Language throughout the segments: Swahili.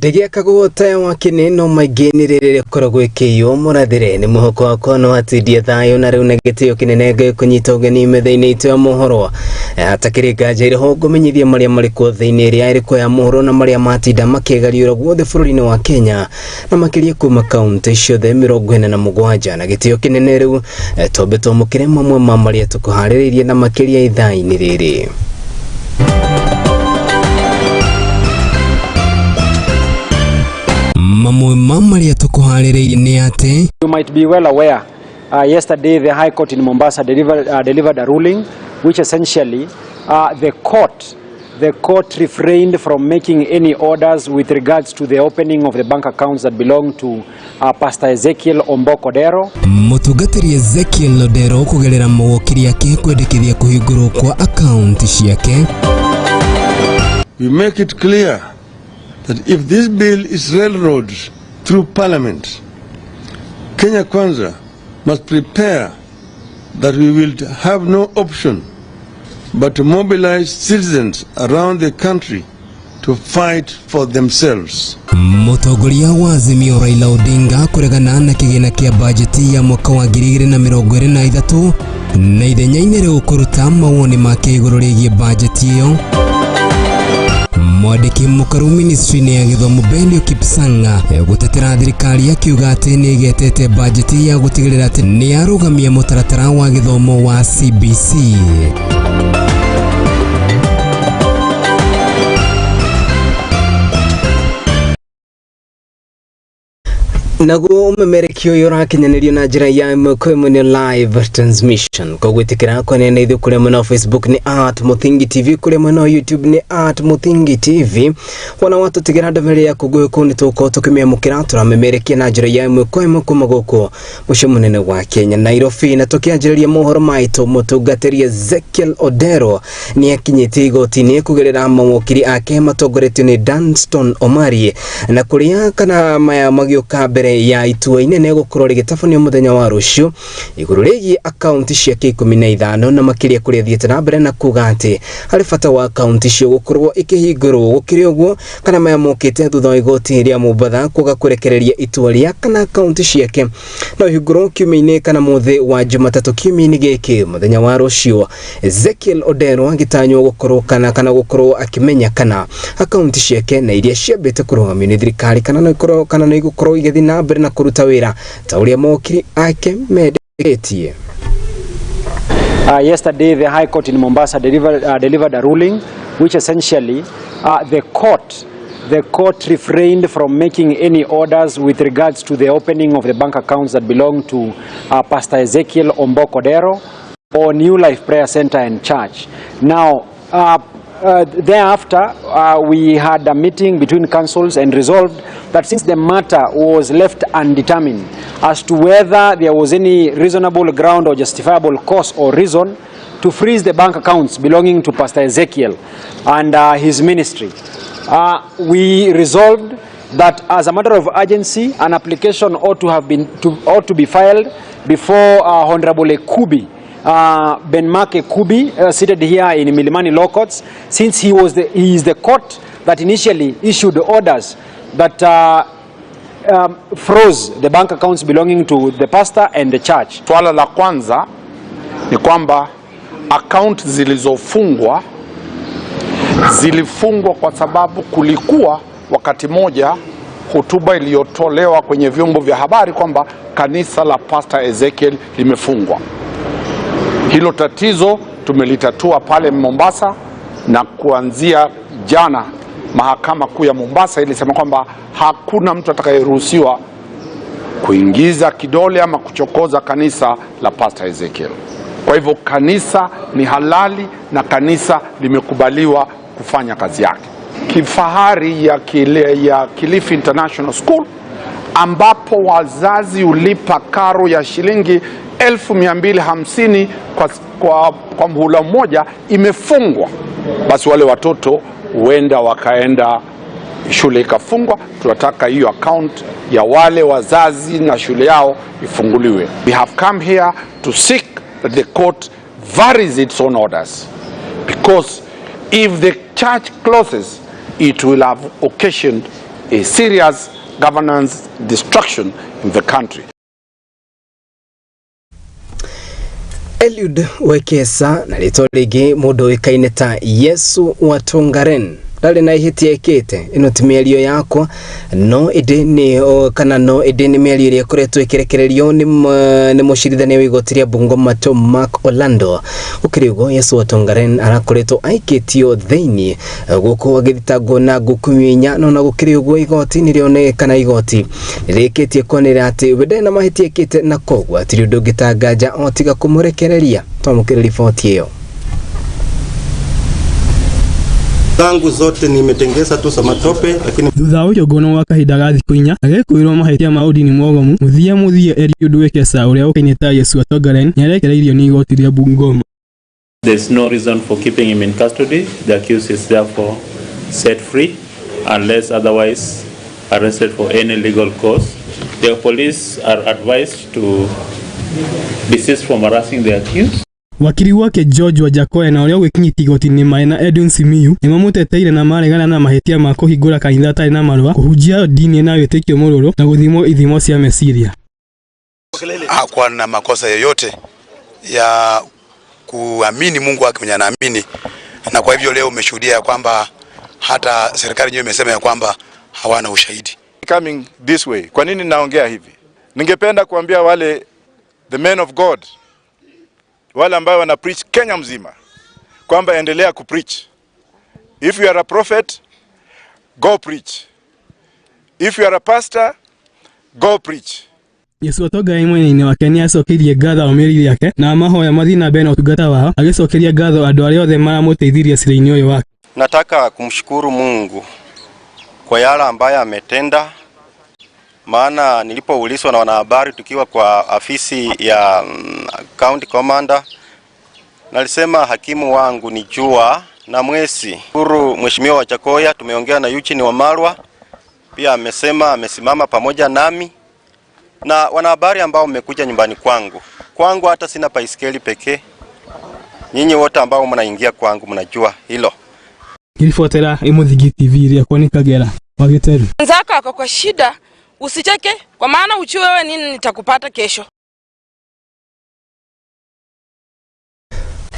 Rigia kagota wa kineno magenirire korogwe kiyo murathire ni muhoko wako no atidia thayo na riu negitio kinenege kunyita ugeni methaini itu ya mohoro atakiriga jaire ho gumenyithia maria mari ko thiini ria iriko ya mohoro na maria matinda makegariura guothe bururi-ini wa Kenya na makiria kuma kaunti ciothe 47 na gitio kinene riu tobe tomukire mamwe ma maria tukuhariririe na makiria ithaa-ini riri. You might be well aware, yesterday the High Court in Mombasa delivered a ruling which essentially the court refrained from making any orders with regards to the opening of the bank accounts that belong to Pastor Ezekiel Odero. Mutugatiri Ezekiel Odero kugerera mawakili yake kwendekithia kuhingurwo kwa account ciake. We make it clear that if this bill is railroaded through Parliament, Kenya Kwanza must prepare that we will have no option but to mobilize citizens around the country to fight for themselves. Mutongoria wa Azimio Raila Odinga kuregana na kigina kia bajeti ya mwaka wa 2023 na ithenya-ini ria gukuruta mawoni make iguru rigie bajeti iyo. Mwandiki mukaru ministry ya githomo Belio Kipsanga gutetera thirikari akiuga ati ni getete bajeti ya gutigirira ati ni arugamia mutaratara wa githomo wa CBC. Nago umemerekio yora kinyaniriyo na njira ya mkwemune live transmission kwa gwitikira kwa nene ithu kule mwana Facebook ni @muthingi.tv kule mwana YouTube ni @muthingi.tv wana watu tigira ndamere ya kugoye ko nituko tukimya mukira turamemerekia na njira ya mkwemune kumagoko musho munene wa Kenya Nairobi na tukianjiriria mohoro maito mutugatiri Ezekiel Odero ni akinyiti igoti-ini kugerera mawakili ake matogoretio ni Dunstan Omari na kuria kana maya magioka ya itua inene gukorwo rigitafanio muthenya wa rucio iguru rigi account ciake 15 na makiria kuria thiete na mbere na kuga ati hari bata wa account cio gukorwo ikihingurwo gukiri uguo kana maya mokite thutha wa igoti ria Mombasa kuga kurekereria itua ria kana account ciake no ihingurwo kiumia-ini kana muthe wa Jumatatu kiumia-ini giki muthenya wa rucio. Ezekiel Odero agitanywo gukorwo kana gukorwo akimenya kana account ciake na iria ciambite kurugamio ni thirikari kana no ikorwo kana no igukorwo igethi na mbere na kuruta wira ta uria mokiri ake medetie. Yesterday the High Court in Mombasa delivered a ruling which essentially the court refrained from making any orders with regards to the opening of the bank accounts that belong to Pastor Ezekiel Odero or New Life Prayer Center and Church. Now thereafter, we had a meeting between councils and resolved that since the matter was left undetermined as to whether there was any reasonable ground or justifiable cause or reason to freeze the bank accounts belonging to Pastor Ezekiel and his ministry, we resolved that as a matter of urgency, an application ought to be filed before Honorable Kubi. Benmarke Kubi, seated here in Milimani Law Courts, since he is the court that initially issued orders that froze the bank accounts belonging to the pastor and the church. Swala la kwanza ni kwamba account zilizofungwa kwa sababu kulikuwa wakati moja hotuba iliyotolewa kwenye vyombo vya habari kwamba kanisa la Pastor Ezekiel limefungwa. Hilo tatizo tumelitatua pale Mombasa, na kuanzia jana mahakama kuu ya Mombasa ilisema kwamba hakuna mtu atakayeruhusiwa kuingiza kidole ama kuchokoza kanisa la Pastor Ezekiel. Kwa hivyo kanisa ni halali na kanisa limekubaliwa kufanya kazi yake. Kifahari ya Kilifi International School ambapo wazazi ulipa karo ya shilingi 1250 kwa mhula mmoja imefungwa, basi wale watoto huenda wakaenda shule ikafungwa. Tunataka hiyo account ya wale wazazi na shule yao ifunguliwe. We have come here to seek that the court varies its own orders, because if the church closes, it will have occasioned a serious governance destruction in the country. Eliud Wekesa na litorege mundu ikaine ta Yesu wa Tongaren dali na ihiti ekete ino timeliyo yakwa no edeni kana no edeni meliyo yakoretwo ikirekererio ni mushirithania wigotiria Bungoma Tom Mark Orlando ukirigo Yesu wa Tongaren arakoretwo aiketio theini guko agithitagwo na gukuminya no na gukirigo igoti nirione kana igoti rireketie konera ati wede na mahiti ekete na kogwa tiri ndungitagaja otiga kumurekereria twamukire ripoti iyo. Zangu zote nimetengeza tu samatope lakini thutha ucio ngono wa kahinda ga thikũ 4 agĩkwĩrwo mahĩtia ma ũdini mwogomu muthie Eliud Wekesa ũrĩa ũkainĩta Yesu wa Tongaren nĩarekereirio nĩ igoti rĩa Bungoma. There's no reason for keeping him in custody. The accused is therefore set free unless otherwise arrested for any legal cause. The police are advised to desist from harassing the accused. Wakiri wake George Wajakoya na ũrĩa ũgĩkinyĩti igoti-inĩ maena Edwin Simiyu nĩmamuteteire na maregana na mahĩtia ma kũhingũra kanitha atarĩ na marũa, kũhunjia dini na wĩtĩkio mũrũrũ na gũthimwo ithimo cia meciria. Hakuwa na makosa yoyote ya kuamini Mungu wake mwenye anaamini, na kwa hivyo leo umeshuhudia kwamba hata serikali yenyewe imesema ya kwamba hawana ushahidi. Coming this way, kwa nini naongea hivi? Ningependa kuambia wale the men of God, wale ambao wana preach Kenya mzima, kwamba endelea kupreach. If you are a prophet, go preach. If you are a pastor, go preach. Yesu wa Tongaren mwene wake ni acokerie ngatho omĩrĩri yake na mahoya mathi na mbere na ũtungata wao, agĩcokeria ngatho andũ arĩa othe maramũteithirie cira-inĩ ũyũ wake. nataka kumshukuru Mungu kwa yale ambayo ametenda, maana nilipoulizwa na wanahabari tukiwa kwa afisi ya county commander, nalisema hakimu wangu ni jua na mwezi. Shukuru Mheshimiwa Wajakoya, tumeongea na Eugene Wamalwa, pia amesema amesimama pamoja nami, na wanahabari ambao mmekuja nyumbani kwangu hata sina baiskeli pekee. Nyinyi wote ambao mnaingia kwangu mnajua hilo. Nilifuatela Mugiranjara TV ile kwani Kagera Wagiteru. Nzaka kwa shida usicheke, kwa maana ujue wewe nini nitakupata kesho.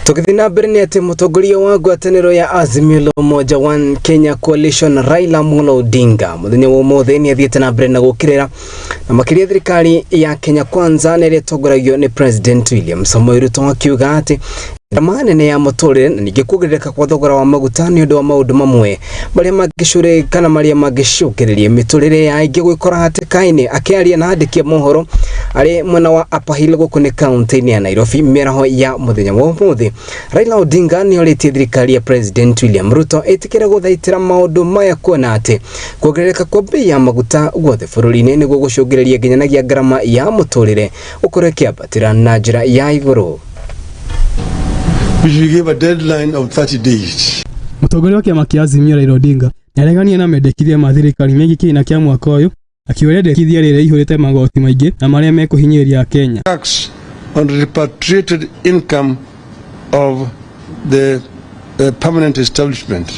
Tukithina mbere ati mutongoria wa ngwatanĩro ya Azimio la Umoja One Kenya Coalition Raila Amolo Odinga muthenya wa ũmũthĩ nĩ athiĩte na mbere na gũkĩrĩra na makĩria thirikari ya Kenya Kwanza nĩ ĩtongoragio nĩ President William Samoei Ruto akiuga atĩ manene ya mũtũrĩre na ningĩ kuongerereka kwa thogora wa maguta nĩ ũndũ wa maũndũ mamwe marĩa mangĩcũrĩ kana marĩa mangĩcũkĩrĩria mĩtũrĩre ya aingĩ gwĩkora hatĩka-inĩ. Akĩaria na andĩki a mohoro arĩ mwena wa Upper Hill gũkũ nĩ kaunti-inĩ ya Nairobi mĩaraho ya mũthenya wa ũmũthĩ, Raila Odinga nĩ orĩtie thirikari ya President William Ruto ĩtĩkĩre gũthaitĩra maũndũ maya kuona atĩ kuongerereka kwa bei ya maguta guothe bũrũri-inĩ nĩguo gũcũngĩrĩria nginyanagia ngarama ya mũtũrĩre ũkorwo ĩkĩambatĩra na njĩra ya igũrũ. We should give a deadline of 30 days. Mũtongoria wa kĩama kĩa Azimio Raila Odinga nĩaregania na mendekithia ma thirikari megiĩ kĩina kĩa mwaka ũyũ, akiuria ndekithia rĩrĩa ihũrĩte magoti maingĩ na marĩa mekũhinyĩrĩria Kenya. Tax on repatriated income of the permanent establishment.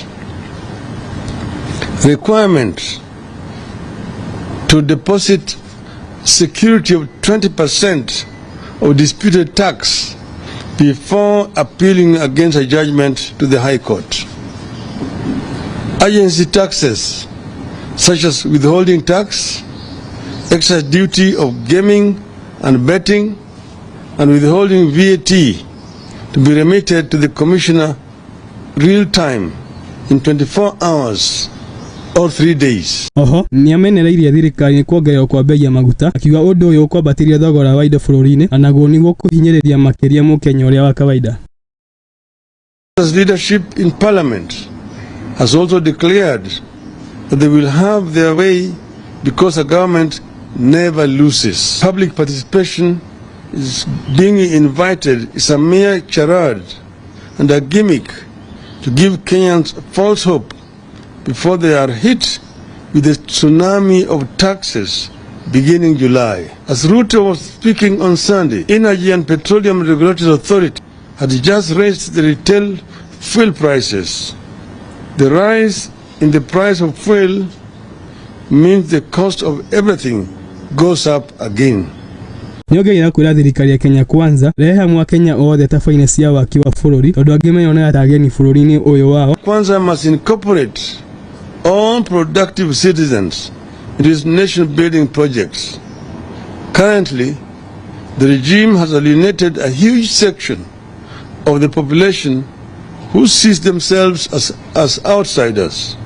Requirement to deposit security of 20% of disputed tax before appealing against a judgment to the High Court. Agency taxes such as withholding tax, excise duty of gaming and betting, and withholding VAT to be remitted to the Commissioner real time in 24 hours or 3 days. Oho, nĩamenereirie thirikari kuongererwo kwa bei ya maguta, akiuga ũndũ ũyũ ũkwambatĩria thogora wa indo bũrũri-inĩ, naguo nĩguo kũhinyĩrĩria makĩria mũkenya ũrĩa wa kawaida. Leadership in Parliament has also declared that they will have their way because a government never loses. Public participation is being invited is a mere charade and a gimmick to give Kenyans false hope before they are hit with a tsunami of taxes beginning July. As Ruto was speaking on Sunday, Energy and Petroleum Regulatory Authority had just raised the retail fuel prices. The rise in the price of fuel means the cost of everything goes up again. Nĩongerera kwĩra thirikari ya Kenya Kwanza rehe mwa Kenya othe tafaine cia waki wa bũrũri tondũ angĩ meyonera atageni bũrũri-inĩ ũyũ wao. Kwanza must incorporate all productive citizens into its nation building projects. Currently, the regime has alienated a huge section of the population who sees themselves as outsiders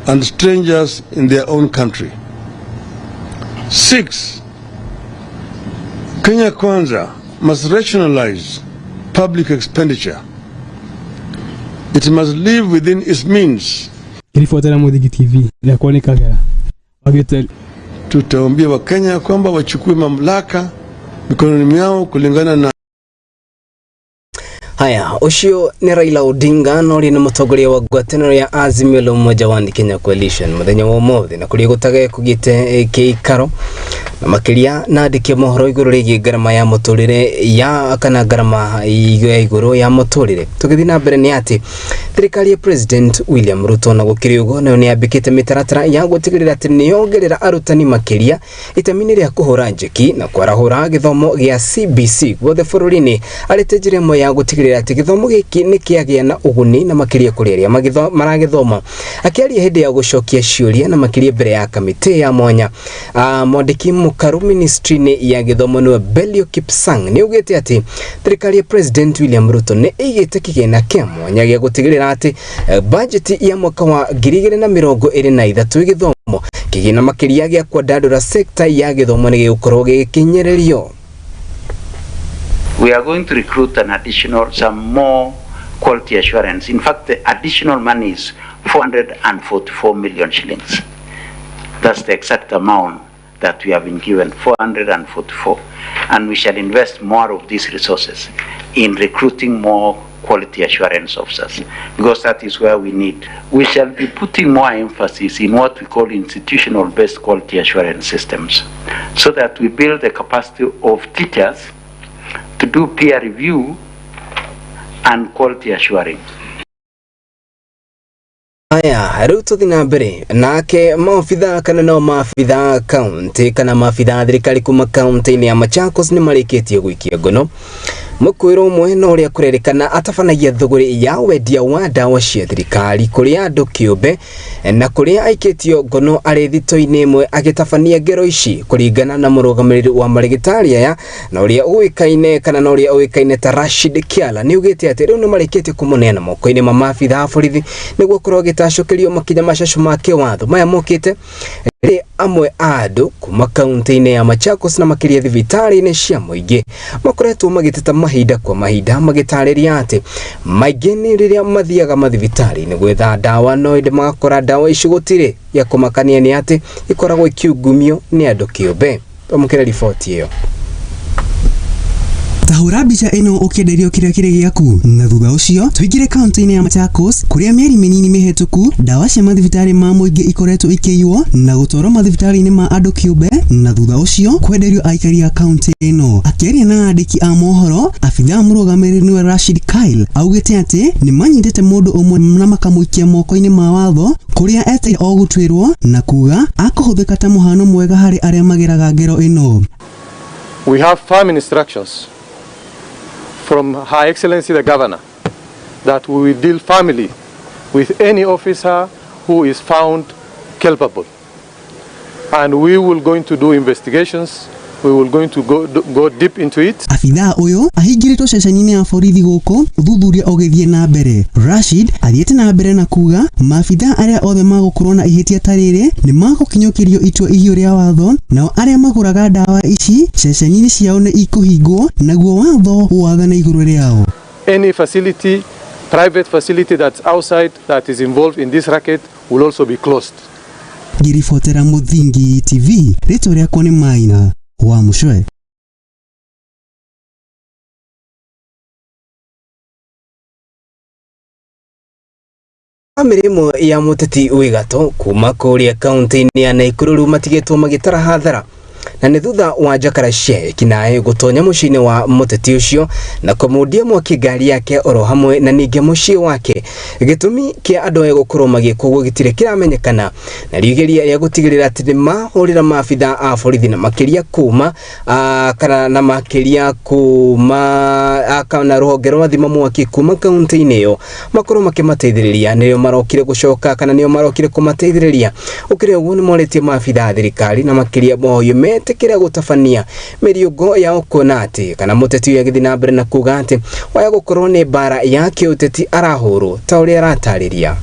and strangers in their own country. 6. Kenya Kwanza must rationalize public expenditure. It must live within its means. Ilifuatana Mugiranjara TV ya kwani Kagera. Tutaambia Wakenya kwamba wachukue mamlaka mikononi mwao kulingana na Haya, ucio ni Raila Odinga no ri ni mutongoria wa ngwataniro ya Azimio la Umoja wa Kenya Coalition muthenya wa umuthi na kuri gutage kugite kiikaro na makiria na ndike mohoro iguru rigi garama ya muturire ya kana garama ya iguru ya muturire tugithi na mbere ni ati thirikari ya President William Ruto na gukiriugo nayo ni ambikite mitaratara ya gutigirira ati ni yongerera arutani makiria itamini ria kuhura njeki na kwarahura githomo gia CBC gwothe bururi-ini aritejire mo ya gutigirira ati githomo giki ni kiagia na uguni na makiria kuri aria maragithoma akiaria hindi ya gucokia ciuria na makiria mbere ya kamiti ya mwanya mwandiki mukaru ministry-ini ya githomo no Belio Kipsang ni ugite ati thirikari ya President William Ruto ni igite kigena kia mwanya gia gutigirira ati budget ya mwaka wa 2023 githomo kigina makiria gia kwadadura sekta ya githomo ni gigukorwo gikinyererio. We are going to recruit some more quality assurance. In fact, the additional money is 444 million shillings. That's the exact amount that we have been given, 444. And we shall invest more of these resources in recruiting more quality assurance officers, because that is where we need. We shall be putting more emphasis in what we call institutional-based quality assurance systems, so that we build the capacity of teachers to do peer review and quality assuring. Haya, haru tuthina mbere nake maafitha kana no maafitha county kana maafitha thirikari kuma county-ini ya Machakos ni marikitie gwikia ngono mukwiro umwe no ria kurerekana atafanagia thuguri ya wendia wa dawa cia thirikari kuri andu kiumbe na kuri aikitio ngono ari thito-ini imwe agitafania ngero ici kuringana na murugamiriri wa marigitari aya na uria uikaine kana no ria uikaine ta Rashid Kiala ni ugite ati riu ni marikitie kumunena moko-ini ma maafitha borithi niguo korwo gitashukirio makinya macashu make watho maya mokite ri amwe andu kuma kaunti-ini ya Machakos na makiria thibitari-ini cia muingi makoretwo magiteta mahinda kwa mahinda magitariria ati maingi ni riria mathiaga mathibitari-ini gwetha dawa no inde magakora dawa ici gutire ya kumakania ni ati ikoragwo ikiungumio ni andu kiumbe. Tumukire riboti iyo. Tahura mbica ino ukienderio kiria kiri giaku na thutha ucio tuigire kaunti-ini ya Machakos kuria mieri minini mihituku dawa cia mathibitari ma muingi ikoretwo ikiywo na gutwarwo mathibitari-ini ma andu kiumbe na thutha ucio kwenderio aikari a kaunti ino. Akiaria na andiki a mohoro afitha murugamiriri niwe Rashid Kyle augite ati ni manyitete mundu umwe na makamuikia moko-ini ma watho kuria ete o gutwirwo na kuga akuhuthika ta muhano mwega hari aria magiraga ngero ino. We have firm instructions from Her Excellency the Governor that we will deal firmly with any officer who is found culpable, and we will going to do investigations. We will going to go deep into it. Afitha uyo ahingirito ceceni-ini ya borithi guku thuthuria ogithie na mbere. Rashid athiete na mbere na kuga maafitha aria othe magukorwo na ihitia tariri ni magukinyokirio itua ihio ria watho, nao aria maguraga dawa ici ceceni-ini ciao ni ikuhingwo naguo watho wathana iguru riao. Any facility, private facility that's outside that is involved in this racket will also be closed. Ngiribotera Mugiranjara TV, rĩtwa rĩakwa nĩ Maina wa Mucwe. Amirimo ya muteti wigato kuma kuria kaunti-ini ya Nakuru matigitwo magitara hathara na nĩ thutha wa Jakarashie kinae gutonya mucini wa muteti ucio na kumudia mwaki ngari yake oro hamwe na ninge mucii wake. Gitumi kia andu aya gukorwo magikwo gitire kiramenyekana na rigeria ya gutigirira ati ni mahurira maabitha a borithi na makiria kuma kana na makiria kuma kana ruhonge rwa thima mwaki kuma kaunti-ini iyo makorwo makimateithiriria niyo marokire gucoka kana niyo marokire kumateithiriria. Ukire uguo ni moretie maabitha thirikari na makiria moyo metekira gutabania miriugo ya kuona ati kana muteti ya githina mbere na kuga ati waya gukorwo ni bara ya kiuteti arahuru ta uria aratariria.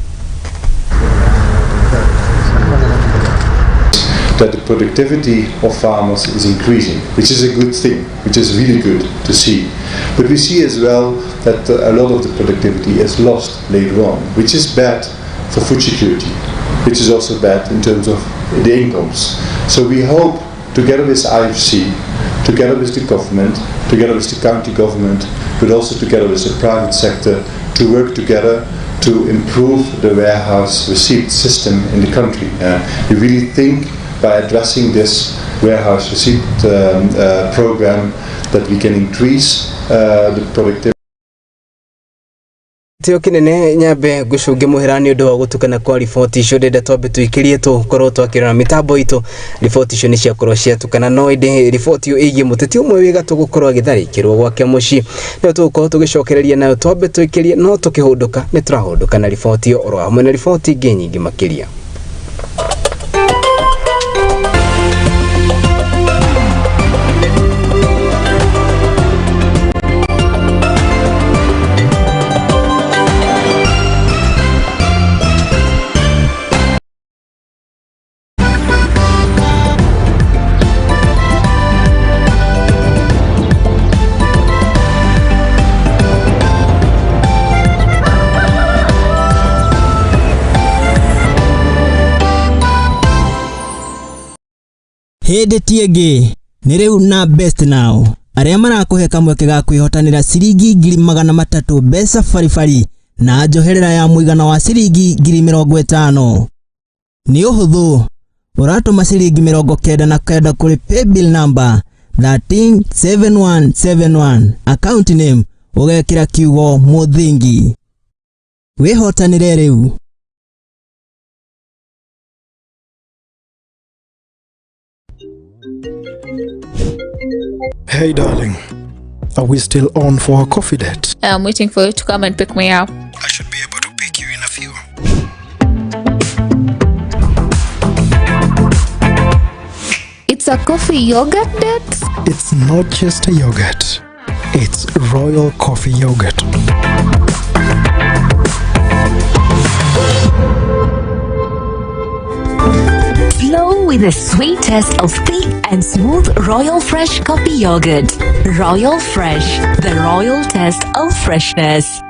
That the productivity of farmers is increasing, which is a good thing, which is really good to see. But we see as well that a lot of the productivity is lost later on, which is bad for food security, which is also bad in terms of the incomes. So we hope, together with IFC, together with the government, together with the county government, but also together with the private sector, to work together to improve the warehouse receipt system in the country. We really think by addressing this warehouse receipt program that we can increase the productivity. Tio kinene nyambe gucunge muhirani undu wa gutukana kwa ripoti icio ndenda twambe tuikirie tukorwo twakirana mitambo itu. Ripoti icio ni cia korwo cia tukana no inde ripoti iyo igie muteti umwe wiga tugukorwo agitharikirwo gwake muci no tugukorwo tugicokereria nayo twambe tuikirie no tukihunduka ni turahunduka na ripoti iyo oro hamwe na ripoti ingi nyingi makiria. Hede tiege nireu na best now aria marakuhe kamweke ga kwihotanira ciringi 300,000 besa farifari na njoherera ya muigana wa ciringi 50,000. Ni uhuthu uratuma ciringi 99 kuri paybill number 137171 account name ugekira kiugo muthingi wihotanire riu. Hey darling, are we still on for our coffee date? I'm waiting for you to come and pick me up. I should be able to pick you in a few. It's a coffee yogurt date? It's not just a yogurt, it's royal coffee yogurt. Flow with the sweet taste of thick and smooth Royal Fresh coffee yogurt. Royal Fresh, the royal taste of freshness.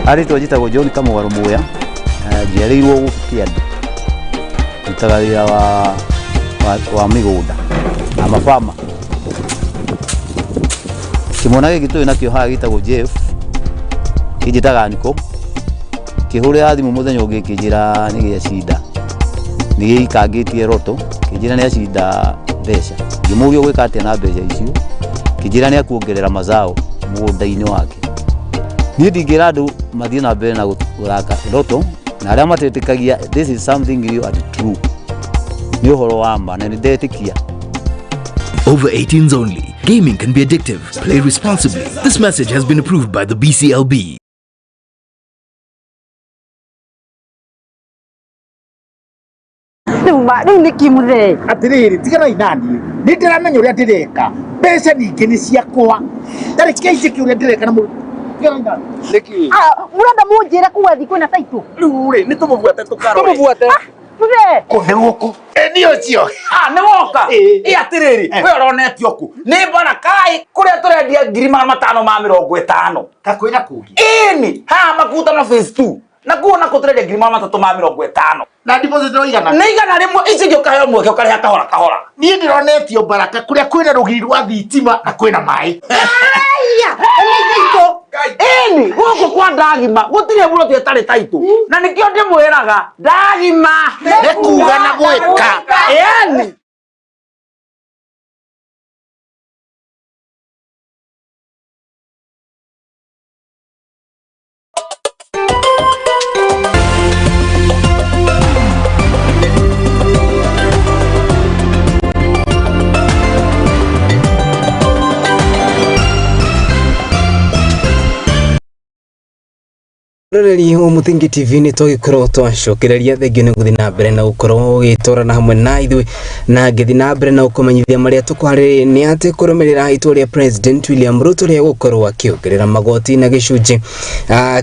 Ari twajitagwo John Kamugaro Muya njereirwo Kianda mutagawira wa migunda na mafama kimona giki nakio haha gitagwo Jeff kijitaga niko kihuri athi muthenya ungi kijira ni gia shida ni gikangitie roto kijira ni shida besha ngimugio gwikate na besha icio kijira ni akuongerera mazao mugunda-ini wake ni ndingira andu mathie na mbere na guraka roto na aria matetikagia this is something real and true ni uhoro wa ma na ndetikia. Over 18s only. Gaming can be addictive. Play responsibly. This message has been approved by the BCLB. Riu niki muthe atiriri tigana inani nindiramenya uria ndireka mbeca ningi ni ciakwa tariki ici kiuria ndireka na mu niki murenda munjira kuwa thiku na taitu riu ri ni tumubuate tukaro tumubuate muthe kuhe guku ni ucio ni woka atiriri we uronetio ku ni bana kai kuria turendia ngiri 550 kakwira kugi ini ha makuta na phase 2 na kuona kuturendia ngiri 350 na deposit oigana ni igana rimwe ici gyo kayo mwe gyo karia kahora ni ndironetio baraka kuria kwina rugiri rwa thitima na kwina mai aya niko eni goko kwa ndagima gutire bulo tietari taitu na nikio ndimwiraga ndagima nekuga na gwika eni Roreri Muthingi TV ni tugikoro twacokereria thengio ni guthi na mbere na ukoro gitorana hamwe na ithui na ngithi na mbere na ukomanyithia maria tukwari ni ati kurumirira itua ria President William Ruto ria gukorwo akiongerera magoti na gicunji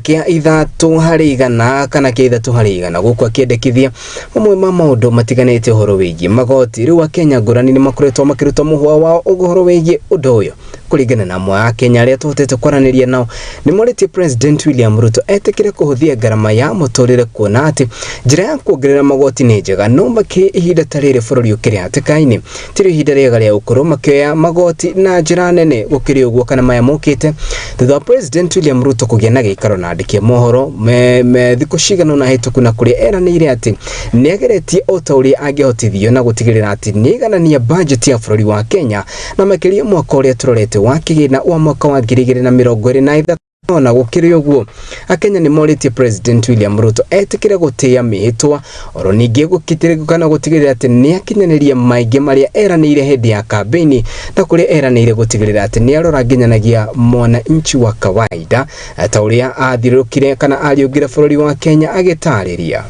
kia 3% kana kia 3% guku akiendekithia mamwe ma maundu matiganite uhoro wigie magoti riu Kenya ngurani ni makoretwo makiruta muhwa wao uhoro wigie undu uyu kuringana na amwe a Kenya aria tuhotete kwaraniria nao ni morite President William Ruto etekire kuhuthia garama ya muturire kuona ati njira ya kuongerera magoti ni njega no maki ihinda tarire bururi ukiri hatikaini tiri ihinda riega ria ukoro makioya magoti na njira nene gukiri uguo kana maya mukite thutha President William Ruto kugia na gikaro na andiki mohoro me thiku cigano na hituku na kuria eranire ati niegeretie utauri angihotithio na gutigirira ati niganania budget ya bururi wa Kenya na makiria mwaka uria turorete wa kigina wa mwaka wa 2023 na gukiri uguo Akenya ni morite President William Ruto etikire gutia mihitwa oro ningi gukitirikana gutigirira ati ni akinyaneria maingi maria eranire hindi ya kampeni na kuri eranire gutigirira ati ni arora nginyanagia mwana inchi wa kawaida ta uria athirukire kana ariugira bururi wa Kenya agitariria.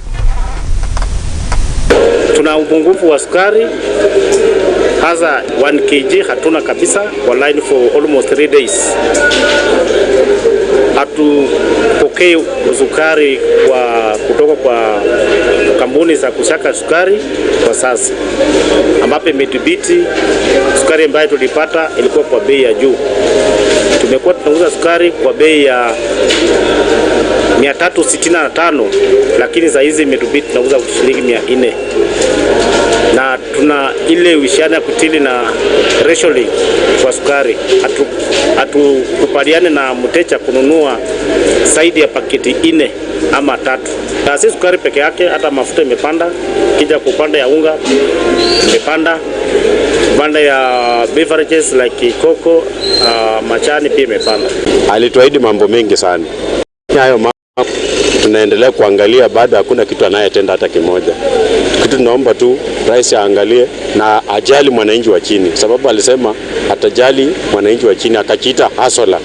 Tuna upungufu wa sukari hasa 1 kg hatuna kabisa kwa line for almost 3 days. Hatupokei sukari kutoka kwa kampuni za kushaka sukari kwa sasa, ambapo imedhibiti sukari ambayo tulipata ilikuwa kwa bei ya juu. Tumekuwa tunauza sukari kwa bei ya 365, lakini za hizi imedhibiti tunauza shilingi 400. Na tuna ile ushirikiano ya kutili na rationing kwa sukari. Hatukubaliane na mteja kununua zaidi ya paketi 4 ama 3. Na si sukari peke yake, hata mafuta imepanda, kija kupanda ya unga imepanda, banda ya beverages like cocoa, machani pia imepanda. Alituahidi mambo mengi sana. Hayo mambo tunaendelea kuangalia, bado hakuna kitu anayetenda hata kimoja. Kitu tunaomba tu rais aangalie na ajali mwananchi wa chini, sababu alisema atajali mwananchi wa chini, akakiita hasola.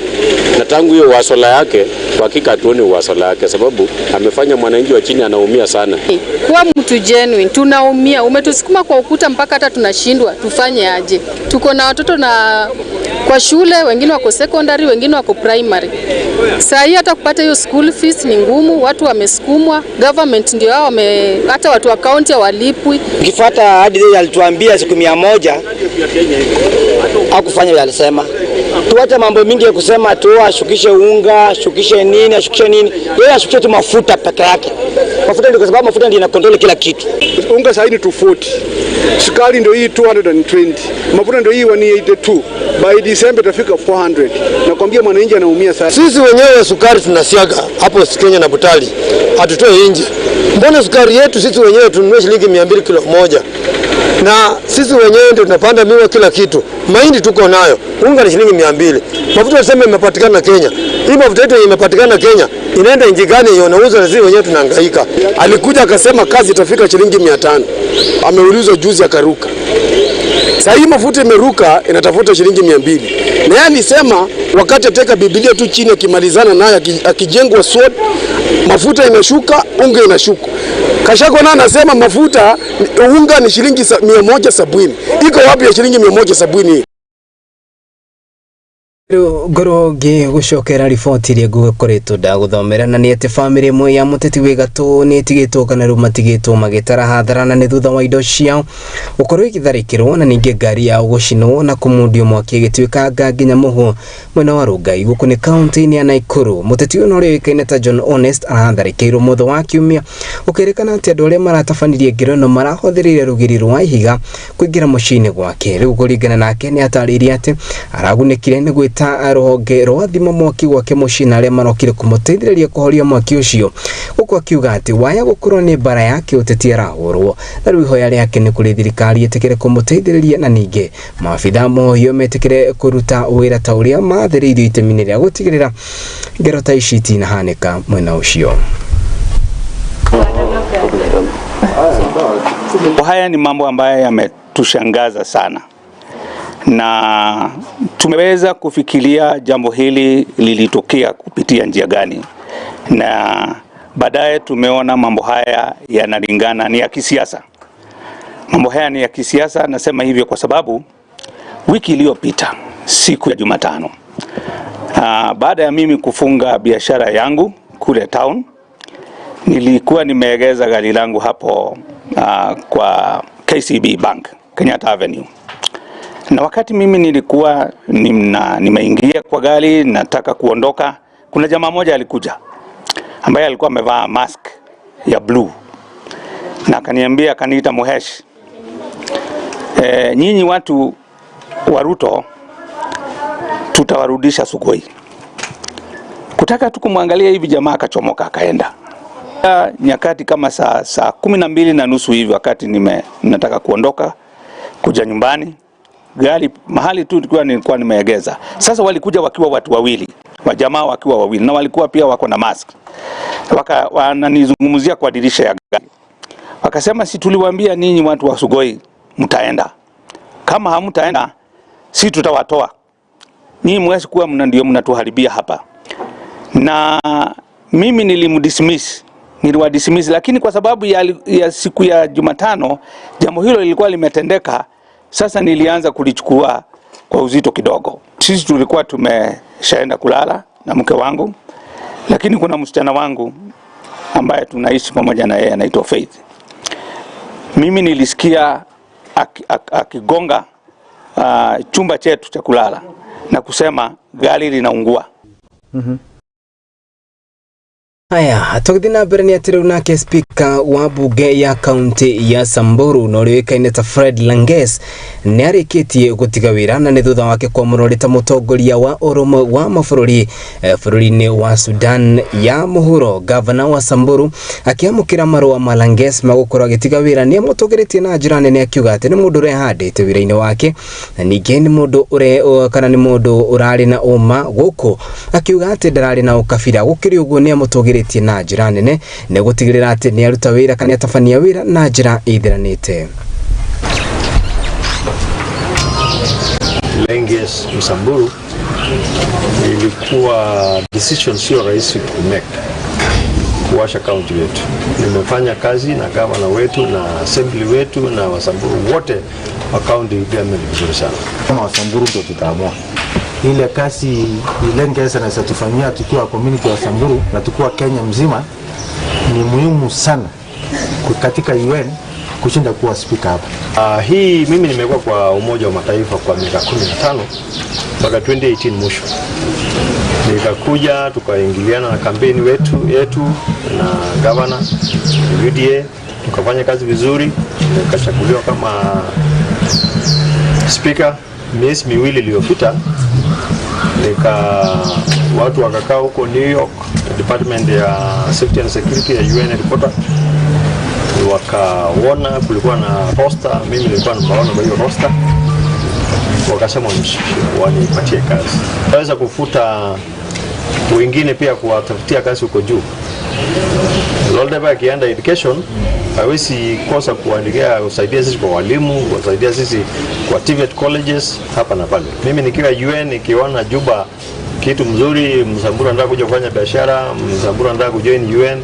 Na tangu hiyo hasola yake kwa hakika hatuoni hasola yake, sababu amefanya mwananchi wa chini anaumia sana. Kwa mtu genuine tunaumia, umetusukuma kwa ukuta mpaka hata tunashindwa tufanye aje. Tuko na watoto na kwa shule, wengine wako secondary, wengine wako primary. Saa hii hata kupata hiyo school fees ni ngumu, watu wamesukumwa, government ndio hao hata watu wa county hawalipwi. Ukifuata hadi ile alituambia siku 100 hakufanya yale alisema. Tuache mambo mingi ya kusema tu ashukishe unga, ashukishe nini. Yeye ashukishe tu mafuta peke yake. Mafuta ndio, kwa sababu mafuta ndio inakontrol kila kitu. Unga sasa ni 240. Sukari ndio hii 220. Mafuta ndio hii 182. By December itafika 400. Nakwambia mwananchi anaumia sana. Sisi wenyewe sukari tunasiaga hapo Kenya na Butali. Hatutoe nje. Mbona sukari yetu sisi wenyewe tununue shilingi 200 kilo moja? Na sisi wenyewe ndio tunapanda miwa kila kitu. Mahindi tuko nayo. Unga ni shilingi 200. Mafuta tunasema imepatikana Kenya. Hii mafuta yetu imepatikana Kenya. Inaenda nchi gani hiyo? Nauza na sisi wenyewe tunahangaika. Alikuja akasema kazi itafika shilingi 500. Ameulizwa juzi akaruka. Sasa hii mafuta imeruka inatafuta shilingi 200. Na yeye alisema wakati ateka Biblia tu chini akimalizana naye akijengwa sword, mafuta inashuka, unga inashuka. Kashako na anasema mafuta unga ni shilingi 170. Iko wapi ya shilingi 170? Goroge gucokera riboti ria gukoretwo ndaguthomera na ni ati family imwe ya muteti wigatu ni tigitwo kana ru matigitwo magitara hatharana ni thutha wa indo ciao ukorwo igitharikirwo na ninge ngari ya gucinwo na kumundio mwaki gitwika nginya muhu mwena wa Rugai guku ni county ni ya Naikuru. Muteti uyu no ri wikaine ta John Honest aratharikirwo mutho wa kiumia ukerekana ati andu aria maratabanirie ngirono marahothirire rugiri rwa ihiga kuingira mucini gwake. Riu kuringana nake ni ataririe ati aragunikire ni ta roge rwa thima mwaki gwake mucina aria marokire kumuteithĩrĩria kuhoria mwaki ucio guko akiuga ati waya gukorwo ni bara yake uteti arahorwo na riu ihoya riake ni kuri thirikari itikire kumuteithĩrĩria na ninge maabitha moyo metikire kuruta wira ta uria mathĩrĩirio itemi ria gutigirira ngero ta ici itinahanĩka mwena ucio. Haya ni mambo ambayo yametushangaza sana, na tumeweza kufikiria jambo hili lilitokea kupitia njia gani, na baadaye tumeona mambo haya yanalingana ni ya kisiasa. Mambo haya ni ya kisiasa, nasema hivyo kwa sababu wiki iliyopita siku ya Jumatano, baada ya mimi kufunga biashara yangu kule town, nilikuwa nimeegeza gari langu hapo kwa KCB Bank, Kenyatta Avenue. Na wakati mimi nilikuwa nimeingia kwa gari nataka kuondoka, kuna jamaa moja alikuja ambaye alikuwa amevaa mask ya blue na akaniambia, akaniita Muhesh, nyinyi watu wa Ruto tutawarudisha Sugoi. Kutaka tu kumwangalia hivi, jamaa akachomoka akaenda. Nyakati kama saa 12:30 hivi, wakati nataka kuondoka kuja nyumbani, gari mahali tu nilikuwa nimeegeza. Sasa walikuja wakiwa watu wawili, wajamaa wakiwa wawili, na walikuwa pia wako na mask. Wananizungumzia kwa dirisha ya gari. Wakasema, si tuliwaambia ninyi watu wa Sugoi mtaenda. Kama hamtaenda, si tutawatoa. Ninyi mwezi kuwa ndio mnatuharibia hapa. Na mimi niliwadismiss, lakini kwa sababu ya siku ya Jumatano jambo hilo lilikuwa limetendeka. Sasa nilianza kulichukua kwa uzito kidogo. Sisi tulikuwa tumeshaenda kulala na mke wangu, lakini kuna msichana wangu ambaye tunaishi pamoja na yeye anaitwa Faith. Mimi nilisikia akigonga chumba chetu cha kulala na kusema gari linaungua. Haya, tukithina mbere ni atiriu nake speaker wa bunge ya county ya Samburu no riwikaine ta Fred Langes ni arikitie gutiga wira na ni thutha wake kwa murorita mutongoria wa urumo wa mabũrũri bũrũri-inĩ wa Sudan ya Mohoro. Governor wa Samburu akiamukira marũa ma Langes magukorwo agitiga wira ni amutongoretie na njĩra nene, akiuga ati ni mundu urehandite wira-inĩ wake na ningĩ ni mundu kana ni mundu urari na uma guku, akiuga ati ndarari na ukabira gukiri uguo ni amutongoretie na njĩra nene na gutigirira ati ni aruta wira kana atabania wira na njĩra ithiranite. Langes Msamburu ilikuwa decision sio rahisi kumake kuwasha county wetu. Nimefanya kazi na gavana wetu na assembly wetu na Wasamburu wote wa county government vizuri sana. Kama Wasamburu ndio tutaamua ile kazi Langes anaweza tufanyia tukiwa community wa Samburu na tukiwa Kenya mzima. Ni muhimu sana katika UN kushinda kuwa speaker hapa. Hii mimi nimekuwa kwa Umoja wa Mataifa kwa miaka 15 mpaka 2018 mwisho. Nikakuja tukaingiliana na kampeni yetu na governor UDA, tukafanya kazi vizuri, nikachaguliwa kama speaker. Miezi miwili iliyopita watu wakakaa huko New York, department ya safety and security ya UN headquarters, wakaona kulikuwa na roster, mimi nilikuwa naona kwa hiyo roster, wakasema wanipatie kazi. Naweza kufuta wengine pia kuwatafutia kazi huko juu, Lolneva akienda education hawezi kosa kuandikia usaidia sisi kwa walimu, kusaidia sisi kwa TVET colleges hapa na pale. Mimi nikiwa UN nikiona Juba kitu mzuri, Msamburu anataka kuja kufanya biashara, Msamburu anataka kujoin UN,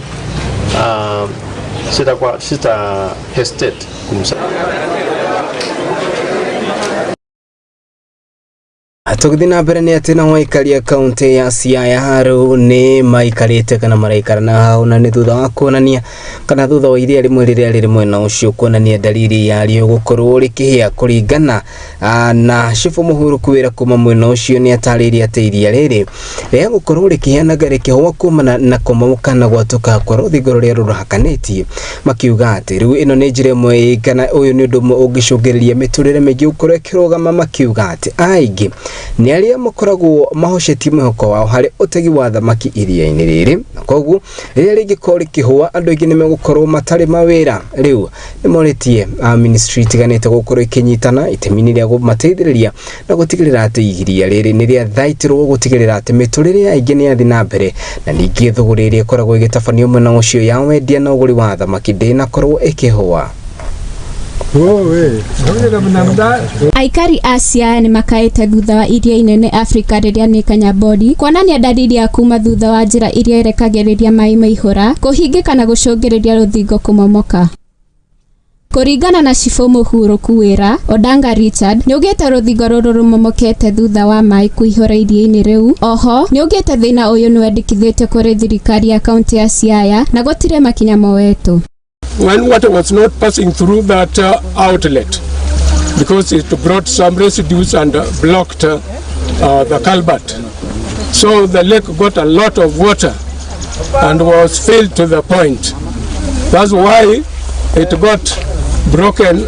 sita hesitate kumsaidia. Tugithi na mbere ni ati na waikaria kaunti ya Siaya haru ni maikarite kana maraikara na hau na ni thutha wa kuonania kana thutha wa iria rimwe riria riri mwena ucio kuonania dalili ya rio gukorwo rikihia kuringana na Chifu Mohoro kwira kuma mwena ucio ni atariria ati iria riri ria gukorwo rikihiana garikihwa kumana na komamukana gwatuka kwa ruthigoro ria rurahakanĩtie makiuga ati riu ino ni njira imwe kana uyu ni undu ungicungiriria miturire mingi ukorwo ikirugama makiuga ati aingi ni aria makoragwo mahoceti mwihoko wao hari utegi wa thamaki iria-ini riri koguo riria ringikorwo rikihua andu aingi nimegukorwo matari mawira riu nimoritie ministry tiganite gukorwo ikinyitana itemini ria gumateithiriria na gutigirira ati iria riri ni ria thaitirwo gutigirira ati miturire aingi ni athi na mbere na ningi thuguri iria ikoragwo igitafanio mwena ucio ya wendia na uguri wa thamaki ndinakorwo ikihua. Aikari a Siaya ni makaite thutha wa iria inene Afrika riria ni kanyabodi kuonania dalili ya kuma thutha wa njira iria irekagiriria mai maihura kuhingika na gucungiriria ruthingo kumomoka. Kuringana na Chifu Mohoro kwira Odanga Richard ni ugite ruthingo ruru rumomokete thutha wa mai kuihura iria-ini riu. Oho ni ugite thina uyu ni wendikithite kuri thirikari ya kaunti ya Siaya na gutire makinya mowetu. When water was not passing through that outlet because it brought some residues and blocked the culvert. So the lake got a lot of water and was filled to the point. That's why it got broken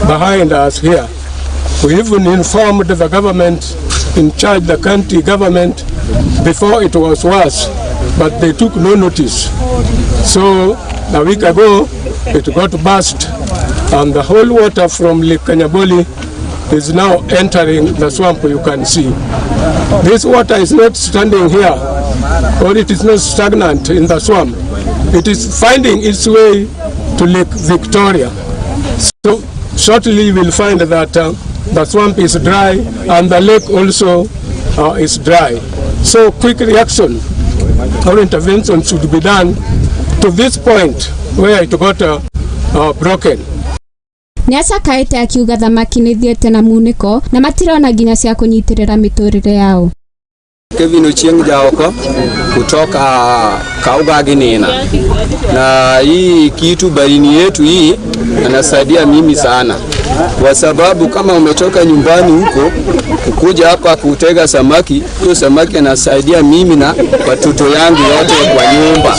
behind us here. We even informed the government in charge, the county government, before it was worse, but they took no notice. So a week ago, it got burst, and the whole water from Lake Kanyaboli is now entering the swamp. You can see this water is not standing here, or it is not stagnant in the swamp. It is finding its way to Lake Victoria. So shortly you will find that the swamp is dry and the lake also is dry. So quick reaction or intervention should be done to this point where it got broken. Niasa kaite akiuga thamaki ni thiete na muniko na matirona nginya cia kunyitirira miturire yao. Kevin Ochieng Jaoko kutoka Kaugaginina, na hii kitu barini yetu hii anasaidia mimi sana, kwa sababu kama umetoka nyumbani huko kukuja hapa kutega samaki, hiyo samaki anasaidia mimi na watoto yangu wote kwa nyumba.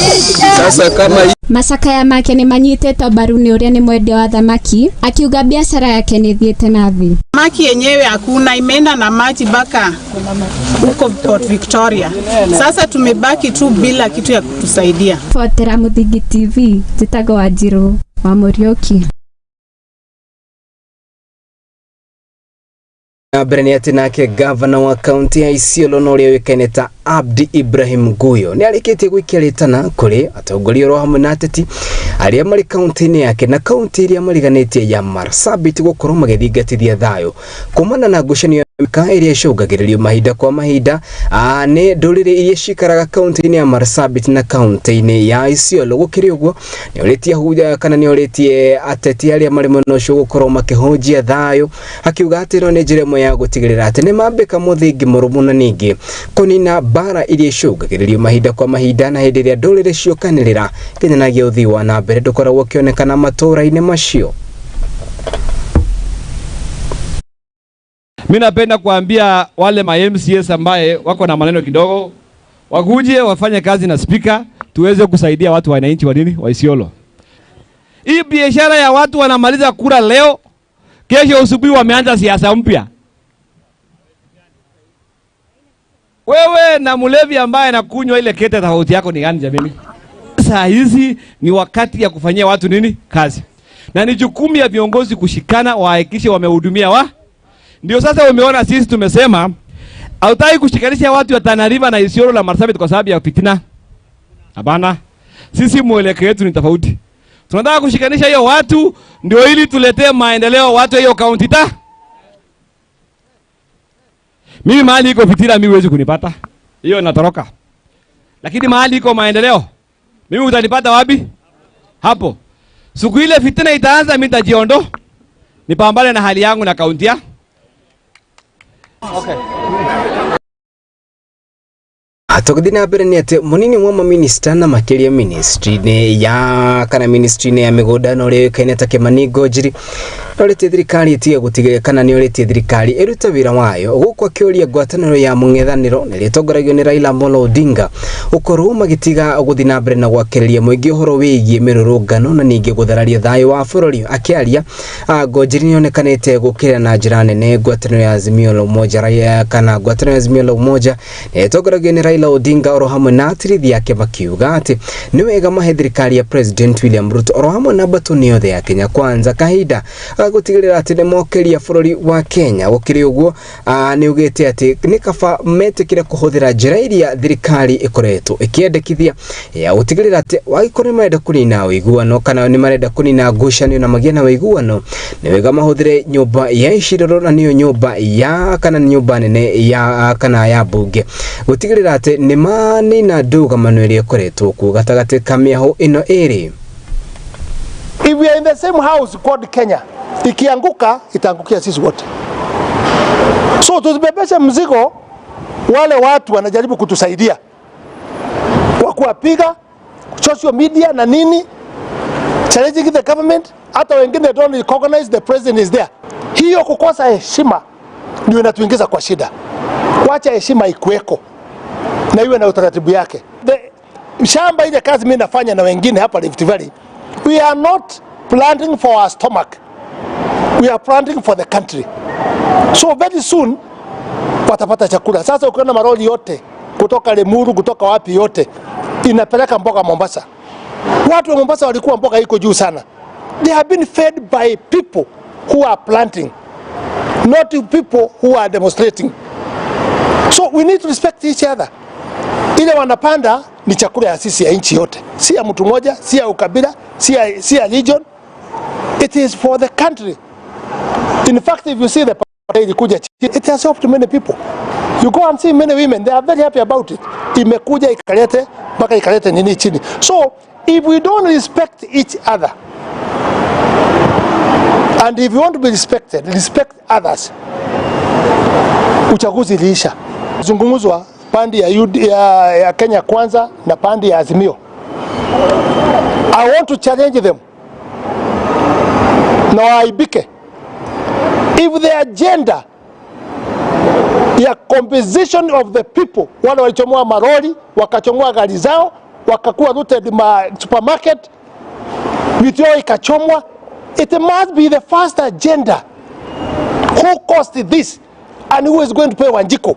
Sasa kama Masakaya make ni manyitete baruni uria ni mwendia wa thamaki akiuga biashara yake ni thiete na thi. Samaki yenyewe hakuna, imeenda na maji mpaka huko Port Victoria. Sasa tumebaki tu bila kitu ya kutusaidia. Fuatira Muthigi TV, Jitago Wanjiru wa Muriuki. Breni ati nake gavana wa kaunti ya Isiolo no ria wikaine ta Abdi Ibrahim Guyo ni arikitie gwikiritana kuri atongoria ro hamwe na ateti aria mari kaunti-ini yake na kaunti iria mariganitie ya Marsabit gukorwo magithingatithia thayo kumana na ngucanio ya iria icungagiririo mahinda kwa mahinda ni ndurire iria cikaraga kaunti-ini ya Marsabit na kaunti-ini ya Isiolo. Gukiri uguo ni uritie huja kana ni uritie ateti aria mari mwena ucio gukorwo makihunjia thayo akiuga ati no ni njira imwe ya gutigirira ati ni mambika muthingi murumu na ningi kunina bara iria icungagiririo mahinda kwa mahinda na hindi iria ndurire ciokanirira kinyenagia uthii wa na mbere ndukoragwo kionekana matura-ini macio. Mimi napenda kuambia wale ma MCS ambaye wako na maneno kidogo wakuje wafanye kazi na speaker tuweze kusaidia watu wananchi wa nini wa Isiolo. Hii biashara ya watu wanamaliza kura leo, kesho asubuhi wameanza siasa mpya. Wewe na mulevi ambaye anakunywa ile kete, tofauti yako ni gani jamani? Saa hizi ni wakati ya kufanyia watu nini kazi, na ni jukumu ya viongozi kushikana wahakikishe wamehudumia Ndio sasa umeona sisi tumesema hautaki kushikanisha watu wa Tana River na Isiolo na Marsabit kwa sababu ya fitina. Hapana. Sisi mwelekeo wetu ni tofauti. Tunataka kushikanisha hiyo watu ndio ili tuletee maendeleo watu hiyo kaunti ta. Mimi mahali iko fitira mimi huwezi kunipata. Hiyo natoroka. Lakini mahali iko maendeleo mimi utanipata wapi? Hapo. Siku ile fitina itaanza mimi nitajiondoa. Nipambane na hali yangu na kaunti ya. Okay. Atogdina berenete munini wa minister na makeria ministry ne ya kana ministry ne ya migoda no le kaineta Kimani Ngojiri no le thirikari itiga gutiga kana ni ole thirikari eruta wira wayo gukwa kioria gwataniro ya mung'ethaniro ne letongoragio ni Raila Amolo Odinga ukoru magitiga guthina mbere na gwakereria muingi uhoro wigie mirurungano na ningi guthararia thayo wa bururi akiaria Ngojiri nionekanete gukira na njira nene gwataniro ya Azimio la Umoja Raia kana gwataniro ya Azimio la Umoja ne letongoragio ni Raila Odinga oro hamwe na atirithi yake makiuga ati ni wega mahe thirikari ya President William Ruto oro hamwe na batoni yothe ya Kenya Kwanza kahinda gutigirira ati nemokeria bururi wa Kenya gukiri uguo ni ugite ati ni kaba metekire kuhuthira njira iria thirikari ikoretwo ikiendekithia ya gutigirira ati wagikore marenda kunina wiguano kana ni marenda kunina ngucanio na magia na wiguano ni wega mahuthire nyumba ya iciriro na niyo nyumba ya kana nyumba nene ya kana ya bunge gutigirira ati ni mani na nduga manueli ekoretwo ku gatagate kamiaho ino eri. If we are in the same house called Kenya, ikianguka itaangukia sisi wote. So tuzibebeshe mzigo wale watu wanajaribu kutusaidia kwa kuwapiga social media na nini, challenging the government, hata wengine don't recognize the president is there. Hiyo kukosa heshima ndio inatuingiza kwa shida. Kuacha heshima ikuweko na iwe na utaratibu yake. Shamba ile kazi mimi nafanya na wengine hapa Rift Valley, we are not planting for our stomach, we are planting for the country. So very soon watapata chakula. Sasa ukiona maroli yote kutoka Lemuru kutoka wapi yote inapeleka mboga Mombasa. Watu wa Mombasa walikuwa mboga iko juu sana. They have been fed by people who are planting, not people who are demonstrating. So we need to respect each other. Ile wanapanda ni chakula ya sisi ya nchi yote. Si ya mtu mmoja, si ya ukabila, si ya region. It is for the country. In fact, if you see the party ilikuja, it has helped many people. You go and see many women, they are very happy about it. Imekuja ikalete, mpaka ikalete nini chini. So, if we don't respect each other, and if you want to be respected, respect others, uchaguzi iliisha. Zungumuzwa pandi ya Kenya Kwanza na pandi ya Azimio. I want to challenge them. Na waibike. If the agenda ya composition of the people, wale walichomoa maroli, wakachomoa gari zao, wakakuwa looted ma supermarket, vitu yao ikachomwa, it must be the first agenda. Who caused this and who is going to pay Wanjiko?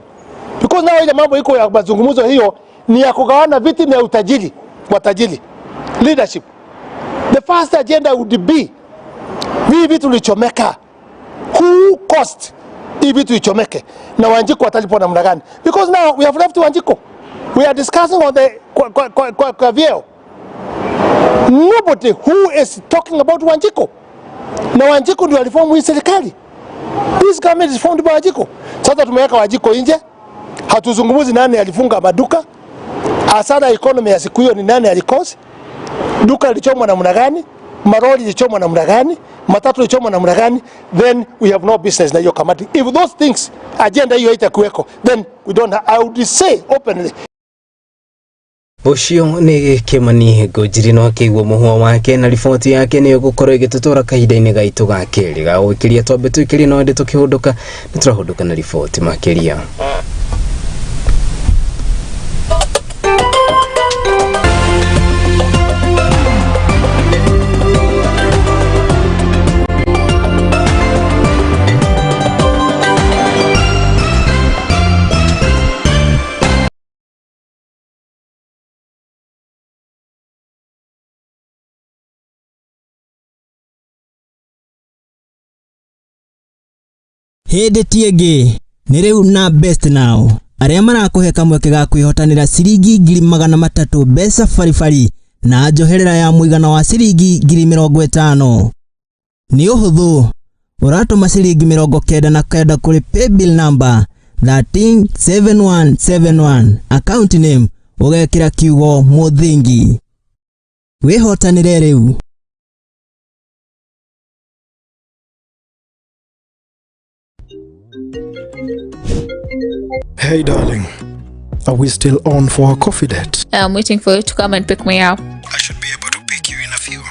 Because now ile mambo iko ya mazungumzo hiyo ni ya kugawana viti na utajiri, watajiri. Leadership. The first agenda would be hivi vitu tulichomeka. Who caused hivi vitu ichomeke? Na Wanjiko watalipwa namna gani? Because now we have left Wanjiko. We are discussing on the kwa vyeo. Nobody who is talking about Wanjiko. Na Wanjiko ndio aliform hii serikali. This government is formed by Wanjiko. Sasa tumeweka Wanjiko nje. Hatuzungumuzi nani alifunga maduka. Hasara economy ya siku hiyo ni nani alikosi. Duka lilichomwa namna gani? Maroli lilichomwa namna gani? Matatu lilichomwa namna gani? Then we have no business na hiyo kamati. If those things agenda hiyo haitakuweko, then we don't I would say openly. Ucio ni Kimani Ngojiri no akigwo muhwa wake na riboti yake ni gukorwo igitutura kahinda-ini gaitu ga keri ga gwikiria twambe twikirie no ndi tukihunduka ni turahunduka na riboti makiria. Hindi tienge ni riu na best now aria marakuhe kamweke ga kwihotanira ciringi 300,000 mbeca baribari na njoherera ya muigana wa ciringi 50,000. Ni uhuthu uratuma ciringi 99 kuri paybill number 137171 account name ugekira kiugo muthingi. Wihotanire riu. Hey darling, are we still on for our coffee date? I'm waiting for you to come and pick me up. I should be able to pick you in a few.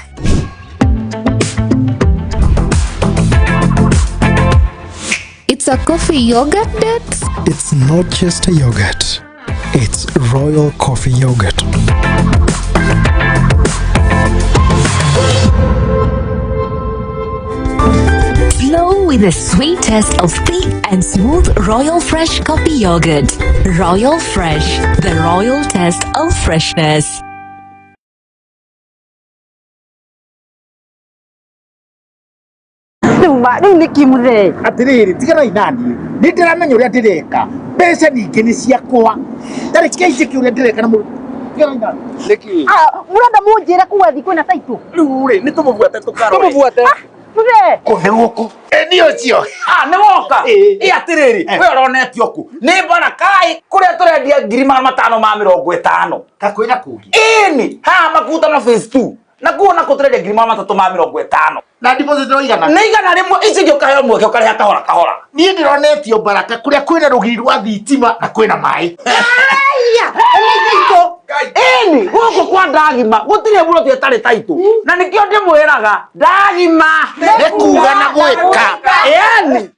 It's a coffee yogurt date? It's not just a yogurt, it's royal coffee yogurt. Flow with the sweet taste of thick and smooth Royal Fresh coffee yogurt. Royal Fresh, the royal taste of freshness. Rĩu nĩkĩ mũthee atĩrĩrĩ tigana inani nĩ ndĩramenya ũrĩa ndĩreka mbeca ningĩ nĩ ciakwa tarĩ kĩnjĩke ũrĩa ndĩreka na mũndũ tigana inani nĩkĩ mũrenda mũnjĩre kuga thikũ na taitũ rĩu rĩ nĩ tũmũbuate tũbuate kũhe gũkũ nĩ ũcio nĩ woka atĩrĩrĩ we ũronetio ku nĩ mbara kai kũrĩa tũrendia 550 kakwĩna kũngĩ ĩni haha makuta na phase 2 na kuona ko tũrendia 350 na deposit oigana nĩ igana rĩmwe ici ngĩũkahe mweke ũkarĩha kahora kahora niĩ ndĩronetio Baraka kũrĩa kwĩna rũgiri rwa thitima na kwĩna maĩ nĩgĩko ĩni gũkũ kwa ndagima gũtirĩ mũroti atarĩ taitũ na nĩkĩo ndĩmwĩraga ndagima nĩ kuga na gwĩka ĩni